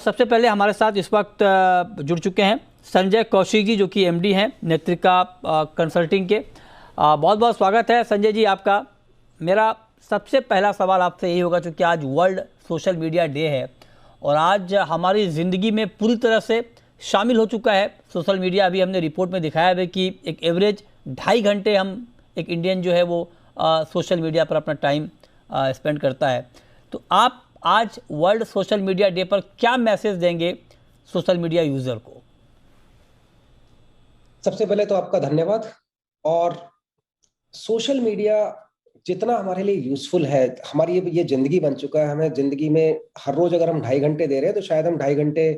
सबसे पहले हमारे साथ इस वक्त जुड़ चुके हैं संजय कौशिक जी, जो कि एमडी हैं नेत्रिका कंसल्टिंग के। बहुत बहुत स्वागत है संजय जी आपका। मेरा सबसे पहला सवाल आपसे यही होगा, चूँकि आज वर्ल्ड सोशल मीडिया डे है और आज हमारी ज़िंदगी में पूरी तरह से शामिल हो चुका है सोशल मीडिया। अभी हमने रिपोर्ट में दिखाया है कि एक एवरेज 2.5 घंटे हम एक इंडियन जो है वो सोशल मीडिया पर अपना टाइम स्पेंड करता है। तो आप आज वर्ल्ड सोशल मीडिया डे पर क्या मैसेज देंगे सोशल मीडिया यूज़र को? सबसे पहले तो आपका धन्यवाद। और सोशल मीडिया जितना हमारे लिए यूजफुल है, हमारी ये जिंदगी बन चुका है। हमें जिंदगी में हर रोज अगर हम 2.5 घंटे दे रहे हैं तो शायद हम 2.5 घंटे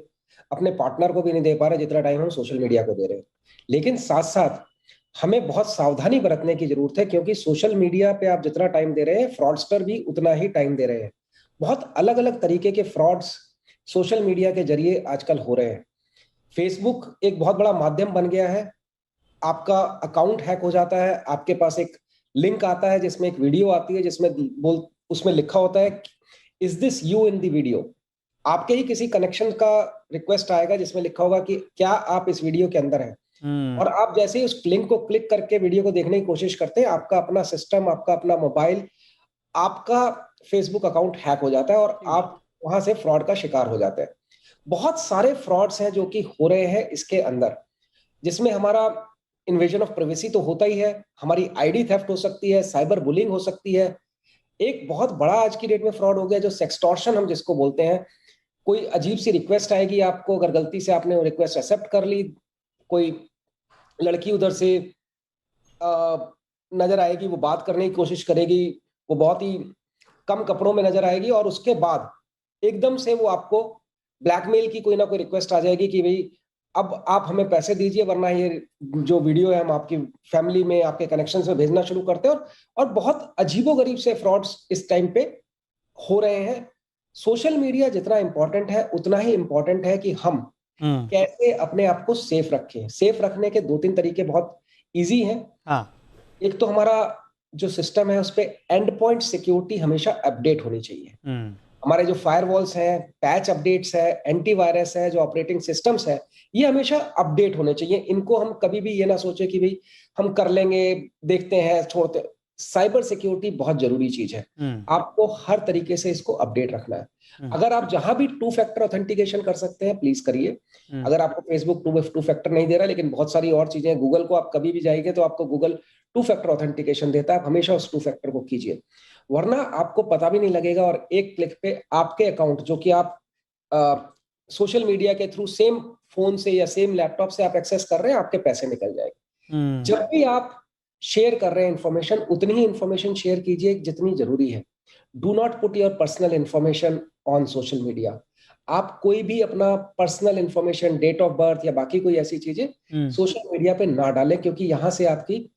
अपने पार्टनर को भी नहीं दे पा रहे जितना टाइम हम सोशल मीडिया को दे रहे हैं। लेकिन साथ साथ हमें बहुत सावधानी बरतने की जरूरत है, क्योंकि सोशल मीडिया पे आप जितना टाइम दे रहे हैं, फ्रॉडस्टर भी उतना ही टाइम दे रहे हैं। बहुत अलग अलग तरीके के फ्रॉड्स सोशल मीडिया के जरिए आजकल हो रहे हैं। फेसबुक एक बहुत बड़ा माध्यम बन गया है। आपका अकाउंट हैक हो जाता है, आपके पास एक लिंक आता है जिसमें एक वीडियो आती है, जिसमें उसमें लिखा होता है is this you in the video. आपके ही किसी कनेक्शन का रिक्वेस्ट आएगा जिसमें लिखा होगा कि क्या आप इस वीडियो के अंदर हैं। और आप जैसे ही उस लिंक को क्लिक करके वीडियो को देखने की कोशिश करते हैं, आपका अपना सिस्टम, आपका अपना मोबाइल, आपका फेसबुक अकाउंट हैक हो जाता है और आप वहां से फ्रॉड का शिकार हो जाते हैं। बहुत सारे फ्रॉड्स हैं जो कि हो रहे हैं इसके अंदर, जिसमें हमारा इन्वेजन ऑफ प्राइवेसी तो होता ही है, हमारी आईडी थेफ्ट हो सकती है, साइबर बुलिंग हो सकती है। एक बहुत बड़ा आज की डेट में फ्रॉड हो गया जो सेक्सटॉर्शन हम जिसको बोलते हैं। कोई अजीब सी रिक्वेस्ट आएगी आपको, अगर गलती से आपने वो रिक्वेस्ट एक्सेप्ट कर ली, कोई लड़की उधर से नजर आएगी, वो बात करने की कोशिश करेगी, वो बहुत ही कम कपड़ों में नजर आएगी और उसके बाद एकदम से वो आपको ब्लैकमेल की कोई ना कोई रिक्वेस्ट आ जाएगी कि भाई अब आप हमें पैसे दीजिए, वरना ये जो वीडियो है हम आपकी फैमिली में, आपके कनेक्शंस में भेजना शुरू करते हैं। और बहुत अजीबोगरीब से फ्रॉड्स इस टाइम पे हो रहे हैं। सोशल मीडिया जितना इंपॉर्टेंट है उतना ही इंपॉर्टेंट है कि हम कैसे अपने आप को सेफ रखें। सेफ रखने के 2-3 तरीके बहुत इजी हैं। एक तो हमारा जो सिस्टम है उस पे एंड पॉइंट सिक्योरिटी हमेशा अपडेट होनी चाहिए। हमारे जो फायरवॉल्स हैं, पैच अपडेट्स है, एंटीवायरस है, जो ऑपरेटिंग सिस्टम्स है, ये हमेशा अपडेट होने चाहिए। इनको हम कभी भी ये ना सोचे कि भाई हम कर लेंगे, देखते हैं, छोड़ते। साइबर सिक्योरिटी बहुत जरूरी चीज है। आपको हर तरीके से इसको अपडेट रखना है। अगर आप जहां भी 2 फैक्टर ऑथेंटिकेशन कर सकते हैं प्लीज करिए। अगर आपको फेसबुक 2 फैक्टर नहीं दे रहा, लेकिन बहुत सारी और चीजें, गूगल को आप कभी भी जाएंगे तो आपको गूगल 2 फैक्टर ऑथेंटिकेशन देता है, आप हमेशा उस 2 फैक्टर को कीजिए, वरना आपको पता भी नहीं लगेगा और एक क्लिक पे आपके अकाउंट जो कि आप सोशल मीडिया के थ्रू सेम फोन से या सेम लैपटॉप से आप एक्सेस कर रहे हैं, आपके पैसे निकल जाएंगे। जब भी आप शेयर कर रहे हैं इंफॉर्मेशन, उतनी ही इंफॉर्मेशन शेयर कीजिए जितनी जरूरी है। Do not put your personal information on social media. आप कोई भी अपना personal information, date of birth या बाकी कोई ऐसी चीजें सोशल मीडिया पे ना डालें, क्योंकि यहां से आपकी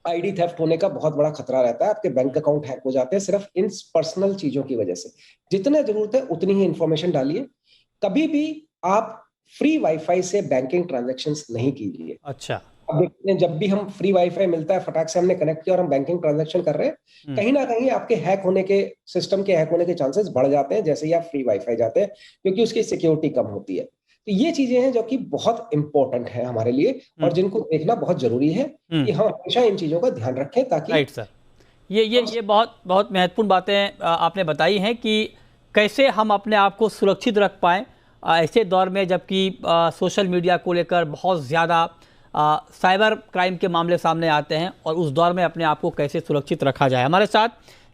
आईडी थेफ्ट होने का बहुत बड़ा खतरा रहता है। आपके बैंक अकाउंट हैक हो जाते हैं सिर्फ इन पर्सनल चीजों की वजह से। जितने जरूरत है उतनी ही इंफॉर्मेशन डालिए। कभी भी आप फ्री वाईफाई से बैंकिंग ट्रांजैक्शंस नहीं कीजिए। अच्छा, अब देखते हैं, जब भी हम फ्री वाईफाई मिलता है, फटाक से हमने कनेक्ट किया और हम बैंकिंग ट्रांजैक्शन कर रहे हैं, कहीं ना कहीं आपके हैक होने के, सिस्टम के हैक होने के चांसेस बढ़ जाते हैं जैसे ही आप फ्री वाईफाई जाते हैं, क्योंकि उसकी सिक्योरिटी कम होती है। तो ये चीजें हैं जो कि बहुत इंपॉर्टेंट है हमारे लिए और जिनको देखना बहुत जरूरी है कि हम हमेशा इन चीजों का ध्यान रखें, ताकि राइट सर, ये बहुत बहुत महत्वपूर्ण बातें आपने बताई हैं कि कैसे हम अपने आप को सुरक्षित रख पाएँ ऐसे दौर में, जबकि सोशल मीडिया को लेकर बहुत ज़्यादा साइबर क्राइम के मामले सामने आते हैं और उस दौर में अपने आप को कैसे सुरक्षित रखा जाए। हमारे साथ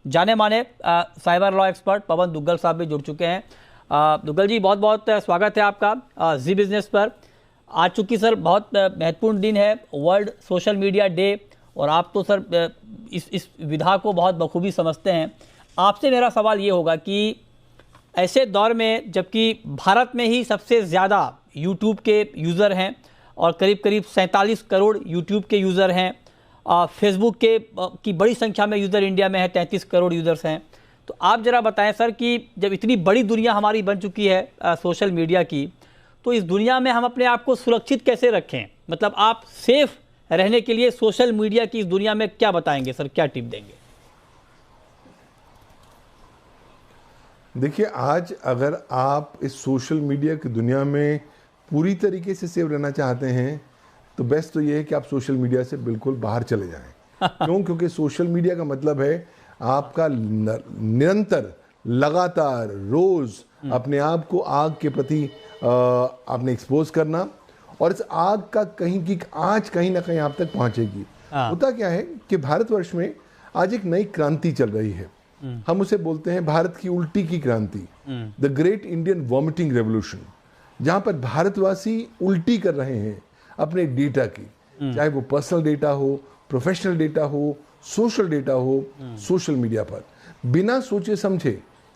जाने माने साइबर लॉ एक्सपर्ट पवन दुग्गल साहब भी जुड़ चुके हैं। दुग्गल जी, बहुत बहुत स्वागत है आपका जी बिजनेस पर। आज चूँकि सर बहुत महत्वपूर्ण दिन है, वर्ल्ड सोशल मीडिया डे, और आप तो सर इस विधा को बहुत बखूबी समझते हैं। आपसे मेरा सवाल ये होगा कि ऐसे दौर में जबकि भारत में ही सबसे ज़्यादा यूट्यूब के यूज़र हैं और करीब करीब 47 करोड़ यूट्यूब के यूज़र हैं, फेसबुक की बड़ी संख्या में यूज़र इंडिया में है, 33 करोड़ यूज़र्स हैं। तो आप ज़रा बताएं सर कि जब इतनी बड़ी दुनिया हमारी बन चुकी है सोशल मीडिया की, तो इस दुनिया में हम अपने आप को सुरक्षित कैसे रखें? मतलब आप सेफ रहने के लिए सोशल मीडिया की इस दुनिया में क्या बताएंगे सर, क्या टिप देंगे? देखिए, आज अगर आप इस सोशल मीडिया की दुनिया में पूरी तरीके से सेव रहना चाहते हैं तो बेस्ट तो ये है कि आप सोशल मीडिया से बिल्कुल बाहर चले जाएं। क्यों? क्योंकि सोशल मीडिया का मतलब है आपका निरंतर, लगातार, रोज अपने आप को आग के प्रति आपने एक्सपोज करना, और इस आग का कहीं की आँच कहीं ना कहीं आप तक पहुंचेगी। होता क्या है कि भारतवर्ष में आज एक नई क्रांति चल रही है। हम उसे बोलते हैं भारत की उल्टी की क्रांति, the great Indian vomiting revolution, जहां पर भारतवासी उल्टी कर रहे हैं अपने डेटा की, चाहे वो पर्सनल डेटा हो, प्रोफेशनल डेटा हो, सोशल डेटा हो, सोशल मीडिया पर बिना सोचे समझे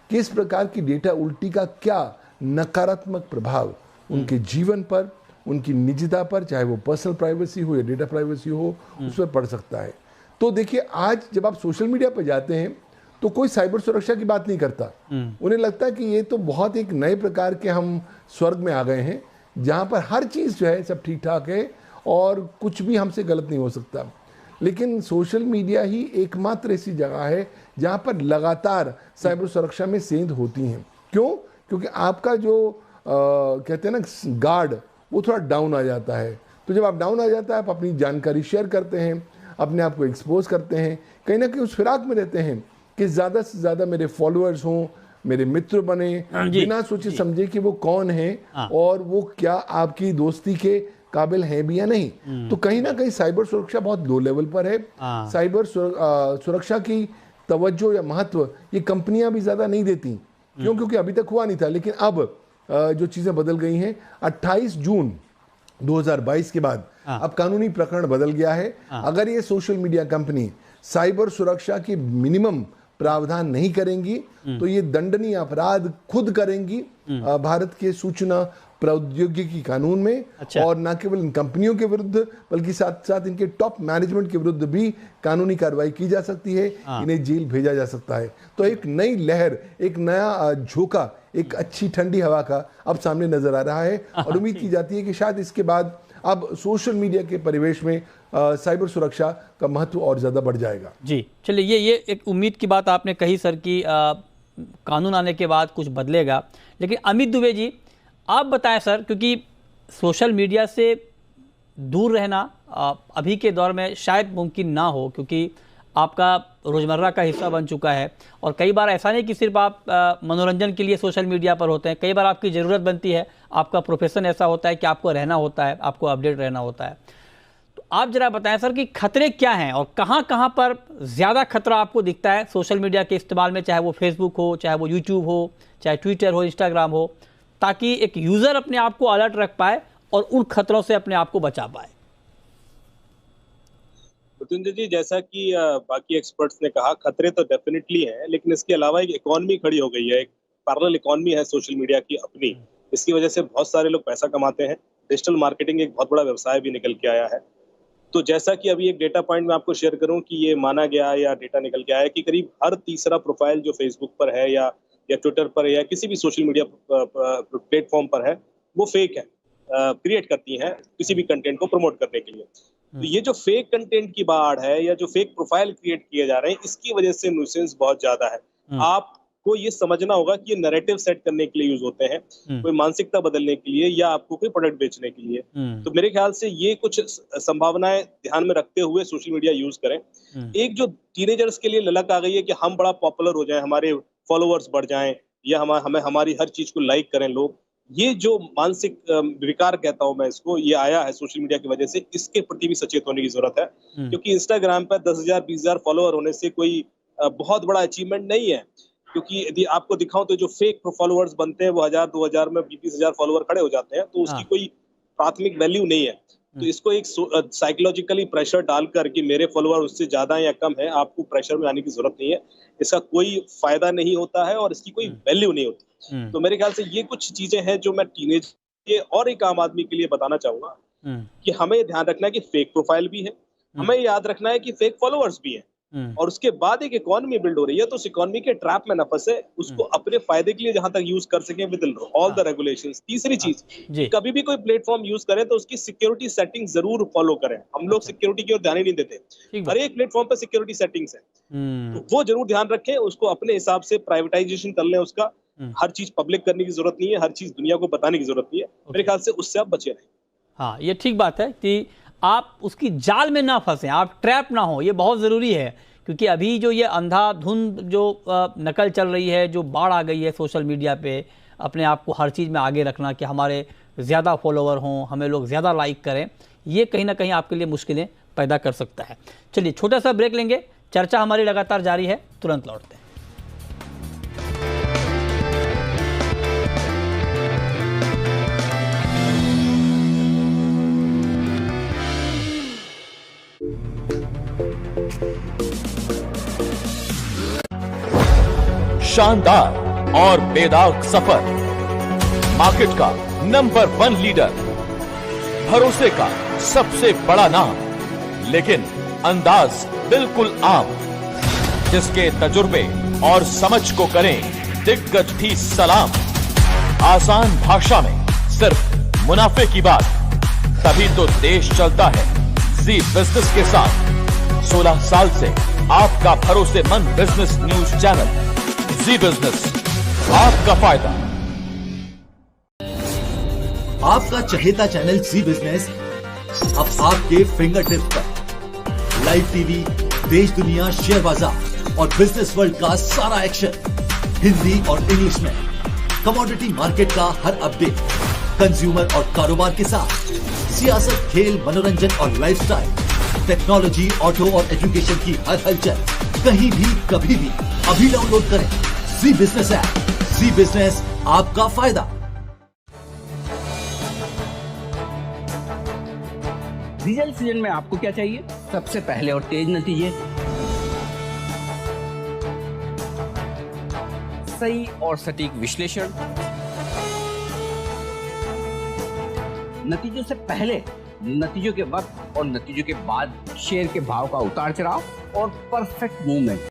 कि इस प्रकार की डेटा उल्टी का क्या नकारात्मक प्रभाव उनके जीवन पर, उनकी निजता पर, चाहे वो पर्सनल प्राइवेसी हो या डेटा प्राइवेसी हो, उस पर पड़ सकता है। तो देखिए, आज जब आप सोशल मीडिया पर जाते हैं तो कोई साइबर सुरक्षा की बात नहीं करता। उन्हें लगता है कि ये तो बहुत एक नए प्रकार के हम स्वर्ग में आ गए हैं, जहां पर हर चीज़ जो है सब ठीक ठाक है और कुछ भी हमसे गलत नहीं हो सकता। लेकिन सोशल मीडिया ही एकमात्र ऐसी जगह है जहां पर लगातार साइबर सुरक्षा में सेंध होती हैं। क्यों? क्योंकि आपका जो कहते हैं ना गार्ड, वो थोड़ा डाउन आ जाता है। तो जब आप डाउन आ जाता है, आप अपनी जानकारी शेयर करते हैं, अपने आप को एक्सपोज करते हैं, कहीं ना कहीं उस फिराक में रहते हैं कि ज़्यादा से ज़्यादा मेरे फॉलोअर्स हों, मेरे मित्र बने, बिना सोचे समझे कि वो कौन है और वो क्या आपकी दोस्ती के काबिल हैं भी या नहीं। तो कहीं ना कहीं साइबर सुरक्षा बहुत लो लेवल पर है। साइबर सुरक्षा की तवज्जो या महत्व ये कंपनियां भी ज़्यादा नहीं देती। क्यों? क्योंकि अभी तक हुआ नहीं था। लेकिन अब जो चीज़ें बदल गई हैं, 28 जून 2022 के बाद अब कानूनी प्रकरण बदल गया है। अगर ये सोशल मीडिया कंपनी साइबर सुरक्षा की मिनिमम प्रावधान नहीं करेंगी तो ये दंडनीय अपराध खुद करेंगी भारत के सूचना प्रौद्योगिकी कानून में। और न केवल इन कंपनियों के विरुद्ध बल्कि साथ साथ इनके टॉप मैनेजमेंट के विरुद्ध भी कानूनी कार्रवाई की जा सकती है, इन्हें जेल भेजा जा सकता है। तो एक नई लहर, एक नया झोंका, एक अच्छी ठंडी हवा का अब सामने नजर आ रहा है और उम्मीद की जाती है कि शायद इसके बाद अब सोशल मीडिया के परिवेश में साइबर सुरक्षा का महत्व और ज़्यादा बढ़ जाएगा। जी, चलिए, ये एक उम्मीद की बात आपने कही सर कि कानून आने के बाद कुछ बदलेगा। लेकिन अमित दुबे जी, आप बताएं सर, क्योंकि सोशल मीडिया से दूर रहना अभी के दौर में शायद मुमकिन ना हो, क्योंकि आपका रोज़मर्रा का हिस्सा बन चुका है। और कई बार ऐसा नहीं कि सिर्फ आप मनोरंजन के लिए सोशल मीडिया पर होते हैं, कई बार आपकी ज़रूरत बनती है, आपका प्रोफेशन ऐसा होता है कि आपको रहना होता है, आपको अपडेट रहना होता है। तो आप जरा बताएं सर कि खतरे क्या हैं और कहां कहां पर ज़्यादा खतरा आपको दिखता है सोशल मीडिया के इस्तेमाल में, चाहे वो फेसबुक हो, चाहे वो यूट्यूब हो, चाहे ट्विटर हो, इंस्टाग्राम हो, ताकि एक यूज़र अपने आप को अलर्ट रख पाए और उन खतरों से अपने आप को बचा पाए। मृत्युंजय जी, जैसा कि बाकी एक्सपर्ट्स ने कहा, खतरे तो डेफिनेटली हैं, लेकिन इसके अलावा एक इकोनॉमी खड़ी हो गई है, एक पैरेलल इकोनॉमी है सोशल मीडिया की अपनी। इसकी वजह से बहुत सारे लोग पैसा कमाते हैं। डिजिटल मार्केटिंग एक बहुत बड़ा व्यवसाय भी निकल के आया है। तो जैसा कि अभी एक डेटा पॉइंट मैं आपको शेयर करूं कि ये माना गया या डेटा निकल के आया है कि करीब हर तीसरा प्रोफाइल जो फेसबुक पर है या ट्विटर पर या किसी भी सोशल मीडिया प्लेटफॉर्म पर है, वो फेक है, क्रिएट करती हैं किसी भी कंटेंट को प्रमोट करने के लिए। तो ये जो फेक कंटेंट की बाढ़ है या जो फेक प्रोफाइल क्रिएट किए जा रहे हैं, इसकी वजह से न्यूसेंस बहुत ज्यादा है। आपको ये समझना होगा कि ये नैरेटिव सेट करने के लिए यूज होते हैं, कोई मानसिकता बदलने के लिए या आपको कोई प्रोडक्ट बेचने के लिए। तो मेरे ख्याल से ये कुछ संभावनाएं ध्यान में रखते हुए सोशल मीडिया यूज करें। एक जो टीनेजर्स के लिए ललक आ गई है कि हम बड़ा पॉपुलर हो जाएं, हमारे फॉलोअर्स बढ़ जाएं या हमें हमारी हर चीज को लाइक करें लोग, ये जो मानसिक विकार कहता हूं मैं इसको, ये आया है सोशल मीडिया की वजह से। इसके प्रति भी सचेत होने की जरूरत है, क्योंकि इंस्टाग्राम पर 10,000 20,000 फॉलोअर होने से कोई बहुत बड़ा अचीवमेंट नहीं है। क्योंकि यदि आपको दिखाऊं तो जो फेक फॉलोअर्स बनते हैं वो 1000 2000 में 20,000 फॉलोअर खड़े हो जाते हैं, तो उसकी कोई प्राथमिक वैल्यू नहीं है। तो इसको एक साइकोलॉजिकली प्रेशर डालकर कि मेरे फॉलोअर उससे ज्यादा या कम है, आपको प्रेशर में आने की जरूरत नहीं है। इसका कोई फायदा नहीं होता है और इसकी कोई वैल्यू नहीं होती। तो मेरे ख्याल से ये कुछ चीजें हैं जो मैं टीनेज के और एक आम आदमी के लिए बताना चाहूंगा कि हमें ध्यान रखना है कि फेक प्रोफाइल भी है, हमें याद रखना है कि फेक फॉलोअर्स भी हैं, और उसके बाद एक इकोनॉमी बिल्ड हो रही है। तो उस इकोनॉमी के ट्रैप में न फंसे, उसको अपने फायदे के लिए जहां तक यूज कर सकें विद ऑल द रेगुलेशंस। तीसरी चीज, कभी भी कोई प्लेटफॉर्म यूज करें तो उसकी सिक्योरिटी सेटिंग जरूर फॉलो करें। हम लोग सिक्योरिटी की ओर ध्यान ही नहीं देते, हर एक प्लेटफॉर्म पे सिक्योरिटी सेटिंग्स है, तो वो जरूर ध्यान रखें, उसको अपने हिसाब से प्राइवेटाइजेशन कर लें उसका, हर चीज पब्लिक करने की जरूरत नहीं है, हर चीज दुनिया को बताने की जरूरत नहीं है। मेरे ख्याल से उससे आप बचे रहें। हाँ, ये ठीक बात है कि आप उसकी जाल में ना फंसें, आप ट्रैप ना हो, ये बहुत ज़रूरी है। क्योंकि अभी जो ये अंधाधुंध जो नकल चल रही है, जो बाढ़ आ गई है सोशल मीडिया पे, अपने आप को हर चीज़ में आगे रखना कि हमारे ज़्यादा फॉलोवर हों, हमें लोग ज़्यादा लाइक करें, ये कहीं ना कहीं आपके लिए मुश्किलें पैदा कर सकता है। चलिए छोटा सा ब्रेक लेंगे, चर्चा हमारी लगातार जारी है, तुरंत लौटते हैं। शानदार और बेदाग सफर, मार्केट का नंबर 1 लीडर, भरोसे का सबसे बड़ा नाम, लेकिन अंदाज बिल्कुल आम, जिसके तजुर्बे और समझ को करें दिग्गज भी सलाम। आसान भाषा में सिर्फ मुनाफे की बात, तभी तो देश चलता है जी बिजनेस के साथ। 16 साल से आपका भरोसेमंद बिजनेस न्यूज चैनल जी बिजनेस, आपका फायदा। आपका चहेता चैनल जी बिजनेस अब आपके फिंगर टिप्स पर। लाइव टीवी, देश दुनिया, शेयर बाजार और बिजनेस वर्ल्ड का सारा एक्शन हिंदी और इंग्लिश में। कमोडिटी मार्केट का हर अपडेट, कंज्यूमर और कारोबार के साथ सियासत, खेल, मनोरंजन और लाइफस्टाइल, टेक्नोलॉजी, ऑटो और एजुकेशन की हर हलचल, कहीं भी कभी भी। अभी डाउनलोड करें जी बिजनेस ऐप। जी बिजनेस, आपका फायदा। डीजल सीजन में आपको क्या चाहिए? सबसे पहले और तेज नतीजे, सही और सटीक विश्लेषण, नतीजों से पहले, नतीजों के वक्त और नतीजों के बाद शेयर के भाव का उतार चढ़ाव और परफेक्ट मूवमेंट।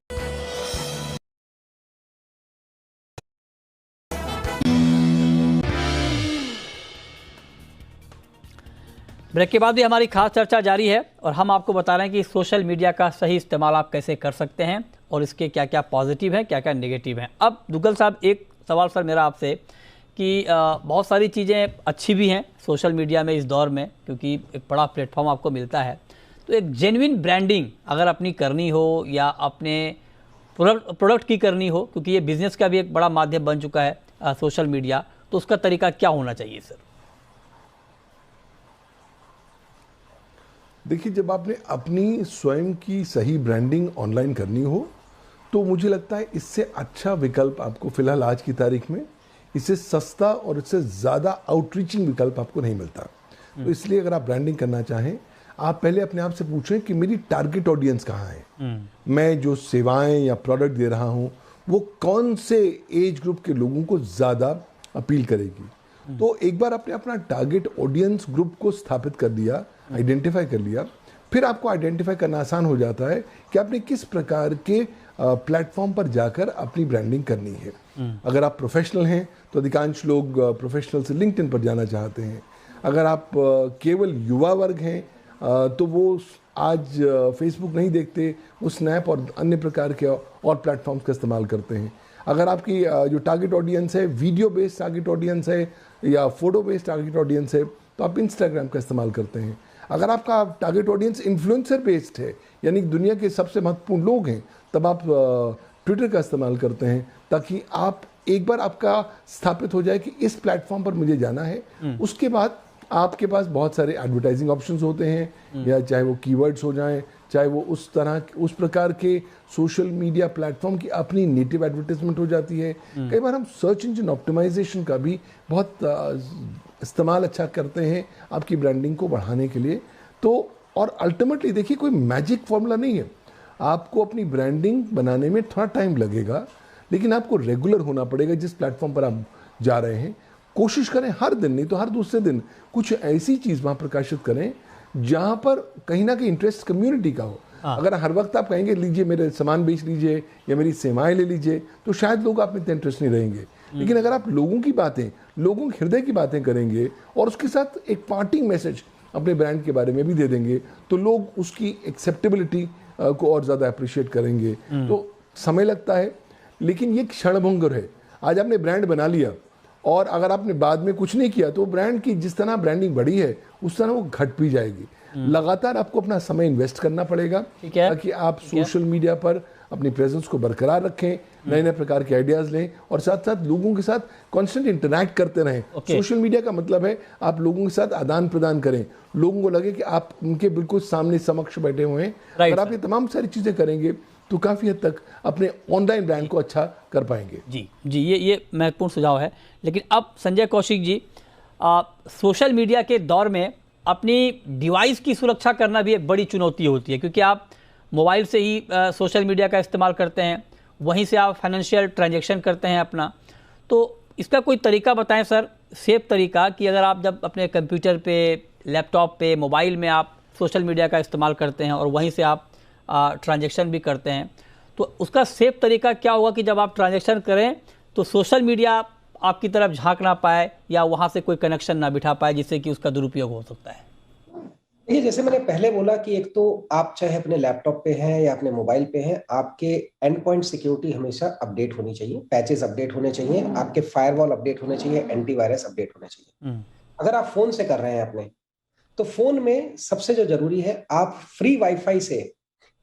ब्रेक के बाद भी हमारी खास चर्चा जारी है और हम आपको बता रहे हैं कि सोशल मीडिया का सही इस्तेमाल आप कैसे कर सकते हैं और इसके क्या क्या पॉजिटिव हैं, क्या क्या नेगेटिव हैं। अब दुग्गल साहब, एक सवाल सर मेरा आपसे कि बहुत सारी चीज़ें अच्छी भी हैं सोशल मीडिया में इस दौर में, क्योंकि एक बड़ा प्लेटफॉर्म आपको मिलता है। तो एक जेन्युइन ब्रांडिंग अगर अपनी करनी हो या अपने प्रोडक्ट की करनी हो, क्योंकि ये बिज़नेस का भी एक बड़ा माध्यम बन चुका है सोशल मीडिया, तो उसका तरीका क्या होना चाहिए सर? देखिए, जब आपने अपनी स्वयं की सही ब्रांडिंग ऑनलाइन करनी हो तो मुझे लगता है इससे अच्छा विकल्प आपको फिलहाल आज की तारीख में, इससे सस्ता और इससे ज़्यादा आउटरीचिंग विकल्प आपको नहीं मिलता। तो इसलिए अगर आप ब्रांडिंग करना चाहें, आप पहले अपने आप से पूछें कि मेरी टारगेट ऑडियंस कहाँ है, मैं जो सेवाएं या प्रोडक्ट दे रहा हूँ वो कौन से एज ग्रुप के लोगों को ज़्यादा अपील करेगी। तो एक बार आपने अपना टारगेट ऑडियंस ग्रुप को स्थापित कर दिया, आइडेंटिफाई कर लिया, फिर आपको आइडेंटिफाई करना आसान हो जाता है कि आपने किस प्रकार के प्लेटफॉर्म पर जाकर अपनी ब्रांडिंग करनी है। अगर आप प्रोफेशनल हैं तो अधिकांश लोग प्रोफेशनल से लिंक्डइन पर जाना चाहते हैं। अगर आप केवल युवा वर्ग हैं तो वो आज फेसबुक नहीं देखते, वो स्नैप और अन्य प्रकार के और प्लेटफॉर्म्स का इस्तेमाल करते हैं। अगर आपकी जो टारगेट ऑडियंस है वीडियो बेस्ड टारगेट ऑडियंस है या फोटो बेस्ड टारगेट ऑडियंस है तो आप इंस्टाग्राम का इस्तेमाल करते हैं। अगर आपका टारगेट ऑडियंस इन्फ्लुएंसर बेस्ड है, यानी दुनिया के सबसे महत्वपूर्ण लोग हैं, तब आप ट्विटर का इस्तेमाल करते हैं, ताकि आप एक बार आपका स्थापित हो जाए कि इस प्लेटफॉर्म पर मुझे जाना है। उसके बाद आपके पास बहुत सारे एडवर्टाइजिंग ऑप्शंस होते हैं, या चाहे वो कीवर्ड्स हो जाएं, चाहे वो उस प्रकार के सोशल मीडिया प्लेटफॉर्म की अपनी नेटिव एडवर्टाइजमेंट हो जाती है। कई बार हम सर्च इंजन ऑप्टिमाइजेशन का भी बहुत इस्तेमाल अच्छा करते हैं आपकी ब्रांडिंग को बढ़ाने के लिए। तो और अल्टीमेटली देखिए, कोई मैजिक फॉर्मूला नहीं है। आपको अपनी ब्रांडिंग बनाने में थोड़ा टाइम लगेगा, लेकिन आपको रेगुलर होना पड़ेगा जिस प्लेटफॉर्म पर आप जा रहे हैं। कोशिश करें हर दिन, नहीं तो हर दूसरे दिन कुछ ऐसी चीज़ वहाँ प्रकाशित करें जहाँ पर कहीं ना कहीं इंटरेस्ट कम्युनिटी का हो। अगर हर वक्त आप कहेंगे लीजिए मेरे सामान बेच लीजिए या मेरी सेवाएं ले लीजिए, तो शायद लोग आप में इतने इंटरेस्ट नहीं रहेंगे। लेकिन अगर आप लोगों की बातें, लोगों के हृदय की बातें करेंगे और उसके साथ एक पार्टिंग मैसेज अपने ब्रांड के बारे में भी दे देंगे, तो लोग उसकी एक्सेप्टेबिलिटी को और ज़्यादा अप्रिशिएट करेंगे। तो समय लगता है, लेकिन ये क्षणभंगुर है। आज आपने ब्रांड बना लिया और अगर आपने बाद में कुछ नहीं किया तो ब्रांड की जिस तरह ब्रांडिंग बढ़ी है उस तरह वो घट भी जाएगी। लगातार आपको अपना समय इन्वेस्ट करना पड़ेगा ताकि आप सोशल मीडिया पर अपनी प्रेजेंस को बरकरार रखें, नए नए प्रकार के आइडियाज लें और साथ साथ लोगों के साथ कांस्टेंट इंटरैक्ट करते रहें। सोशल मीडिया का मतलब है आप लोगों के साथ आदान प्रदान करें, लोगों को लगे कि आप उनके बिल्कुल सामने समक्ष बैठे हुए हैं। अगर आप ये तमाम सारी चीज़ें करेंगे तो काफ़ी हद तक अपने ऑनलाइन ब्रांड को अच्छा कर पाएंगे। जी ये महत्वपूर्ण सुझाव है। लेकिन अब संजय कौशिक जी, सोशल मीडिया के दौर में अपनी डिवाइस की सुरक्षा करना भी एक बड़ी चुनौती होती है, क्योंकि आप मोबाइल से ही सोशल मीडिया का इस्तेमाल करते हैं, वहीं से आप फाइनेंशियल ट्रांजैक्शन करते हैं अपना। तो इसका कोई तरीका बताएं सर, सेफ तरीका, कि अगर आप जब अपने कंप्यूटर पे, लैपटॉप पे, मोबाइल में आप सोशल मीडिया का इस्तेमाल करते हैं और वहीं से आप ट्रांजैक्शन भी करते हैं, तो उसका सेफ तरीका क्या होगा कि जब आप ट्रांजैक्शन करें तो सोशल मीडिया आपकी तरफ झांक ना पाए या वहाँ से कोई कनेक्शन ना बिठा पाए जिससे कि उसका दुरुपयोग हो सकता है? देखिए, जैसे मैंने पहले बोला कि एक तो आप चाहे अपने लैपटॉप पे हैं या अपने मोबाइल पे हैं, आपके एंड पॉइंट सिक्योरिटी हमेशा अपडेट होनी चाहिए, पैचेस अपडेट होने चाहिए, आपके फायरवॉल अपडेट होने चाहिए, एंटीवायरस अपडेट होने चाहिए। अगर आप फोन से कर रहे हैं अपने, तो फोन में सबसे जो जरूरी है, आप फ्री वाईफाई से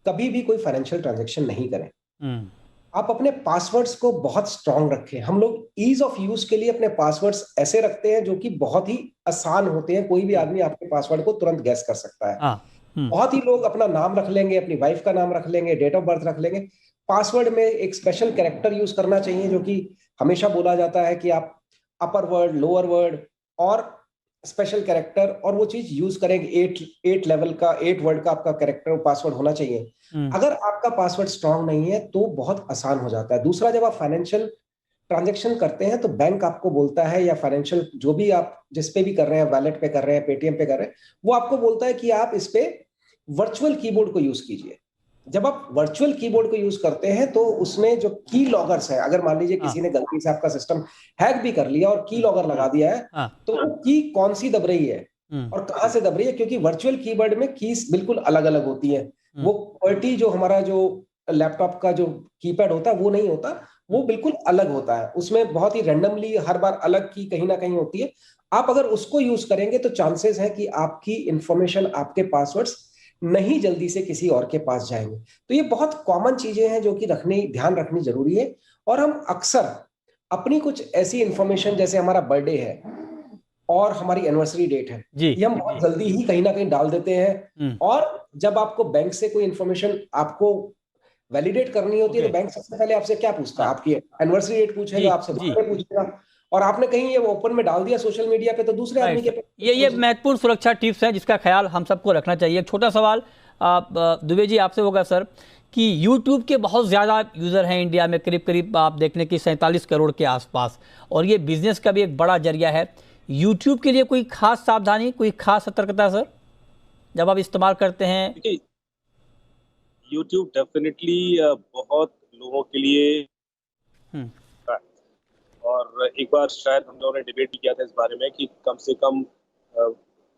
कभी भी कोई फाइनेंशियल ट्रांजेक्शन नहीं करें। आप अपने पासवर्ड्स को बहुत स्ट्रांग रखें। हम लोग ईज ऑफ यूज के लिए अपने पासवर्ड्स ऐसे रखते हैं जो कि बहुत ही आसान होते हैं, कोई भी आदमी आपके पासवर्ड को तुरंत गैस कर सकता है। बहुत ही लोग अपना नाम रख लेंगे, अपनी वाइफ का नाम रख लेंगे, डेट ऑफ बर्थ रख लेंगे। पासवर्ड में एक स्पेशल कैरेक्टर यूज करना चाहिए, जो कि हमेशा बोला जाता है कि आप अपर वर्ड, लोअर वर्ड और स्पेशल कैरेक्टर, और वो चीज यूज करेंगे। 8 लेवल का, 8 वर्ड का आपका कैरेक्टर पासवर्ड होना चाहिए। अगर आपका पासवर्ड स्ट्रांग नहीं है तो बहुत आसान हो जाता है। दूसरा, जब आप फाइनेंशियल ट्रांजैक्शन करते हैं तो बैंक आपको बोलता है, या फाइनेंशियल जो भी आप जिस पे भी कर रहे हैं, वॉलेट पे कर रहे हैं, पेटीएम पे कर रहे हैं, वो आपको बोलता है कि आप इस पे वर्चुअल कीबोर्ड को यूज कीजिए। जब आप वर्चुअल कीबोर्ड को यूज करते हैं तो उसमें जो की लॉगर्स है, अगर मान लीजिए किसी ने गलती से आपका सिस्टम हैक भी कर लिया और की लॉगर लगा दिया है, तो वो की कौन सी दब रही है और कहां से दब रही है, क्योंकि वर्चुअल कीबोर्ड में कीज बिल्कुल अलग अलग होती है। वो क्वालिटी जो हमारा जो लैपटॉप का जो कीपैड होता है वो नहीं होता, वो बिल्कुल अलग होता है। उसमें बहुत ही रैंडमली हर बार अलग की कहीं ना कहीं होती है। आप अगर उसको यूज करेंगे तो चांसेस है कि आपकी इंफॉर्मेशन, आपके पासवर्ड्स नहीं जल्दी से किसी और के पास जाएंगे। तो ये बहुत कॉमन चीजें हैं जो कि ध्यान रखनी जरूरी है। और हम अक्सर अपनी कुछ ऐसी इंफॉर्मेशन, जैसे हमारा बर्थडे है और हमारी एनिवर्सरी डेट है, ये हम बहुत जल्दी ही कहीं ना कहीं डाल देते हैं। और जब आपको बैंक से कोई इंफॉर्मेशन आपको वैलिडेट करनी होती है तो बैंक सबसे पहले आपसे क्या पूछता है? आपकी एनिवर्सरी डेट पूछेगा, आपसे बर्थडे पूछेगा, और आपने कहीं ये ओपन में डाल दिया सोशल मीडिया पे तो दूसरे आदमी के ये महत्वपूर्ण सुरक्षा टिप्स हैं जिसका ख्याल हम सबको रखना चाहिए। एक छोटा सवाल दुबे जी आपसे होगा सर, कि YouTube के बहुत ज़्यादा यूज़र हैं इंडिया में, करीब करीब आप देखने की 47 करोड़ के आसपास, और ये बिजनेस का भी एक बड़ा जरिया है। YouTube के लिए कोई खास सावधानी, कोई खास सतर्कता सर जब आप इस्तेमाल करते हैं? देखिए, YouTube डेफिनेटली बहुत लोगों के लिए, और एक बार शायद हम लोगों ने डिबेट भी किया था इस बारे में कि कम से कम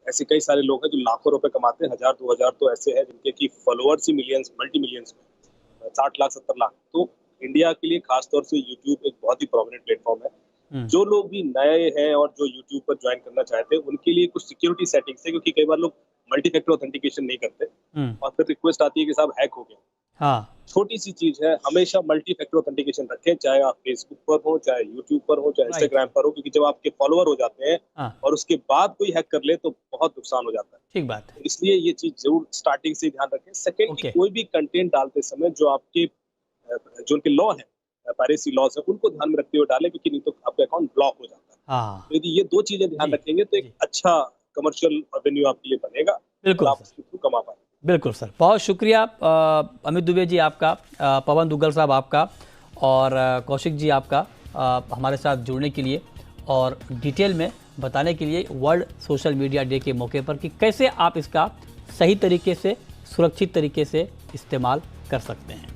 ऐसे कई सारे लोग हैं जो लाखों रुपए कमाते हैं, 1000 2000 तो ऐसे हैं जिनके की फॉलोअर्स ही मिलियंस, मल्टी मिलियंस में, 60 लाख 70 लाख। तो इंडिया के लिए खासतौर से यूट्यूब एक बहुत ही प्रोमिनेंट प्लेटफॉर्म है। जो लोग भी नए हैं और जो यूट्यूब पर ज्वाइन करना चाहते हैं उनके लिए कुछ सिक्योरिटी सेटिंग्स है, क्योंकि कई बार लोग मल्टी फैक्टर ऑथेंटिकेशन नहीं करते और फिर रिक्वेस्ट आती है कि साहब हैक हो गया। छोटी सी चीज है, हमेशा मल्टी फैक्टर ऑथेंटिकेशन रखें, चाहे आप फेसबुक पर हो, चाहे यूट्यूब पर हो, चाहे इंस्टाग्राम पर हो, क्योंकि जब आपके फॉलोअर हो जाते हैं और उसके बाद कोई हैक कर ले तो बहुत नुकसान हो जाता है। ठीक बात है। इसलिए ये चीज जरूर स्टार्टिंग से ध्यान रखें। सेकेंड, कोई भी कंटेंट डालते समय जो आपके जो उनके लॉ है, पायरेसी लॉज है, उनको ध्यान में रखते हुए डालें, क्योंकि नहीं तो आपका अकाउंट ब्लॉक हो जाता है। तो यदि ये दो चीजें ध्यान रखेंगे तो एक अच्छा कमर्शियल रेवेन्यू आपके लिए बनेगा, बिल्कुल आप उसके थ्रू कमा पाएंगे। बिल्कुल सर, बहुत शुक्रिया अमित दुबे जी आपका, पवन दुग्गल साहब आपका, और कौशिक जी आपका हमारे साथ जुड़ने के लिए और डिटेल में बताने के लिए वर्ल्ड सोशल मीडिया डे के मौके पर कि कैसे आप इसका सही तरीके से, सुरक्षित तरीके से इस्तेमाल कर सकते हैं।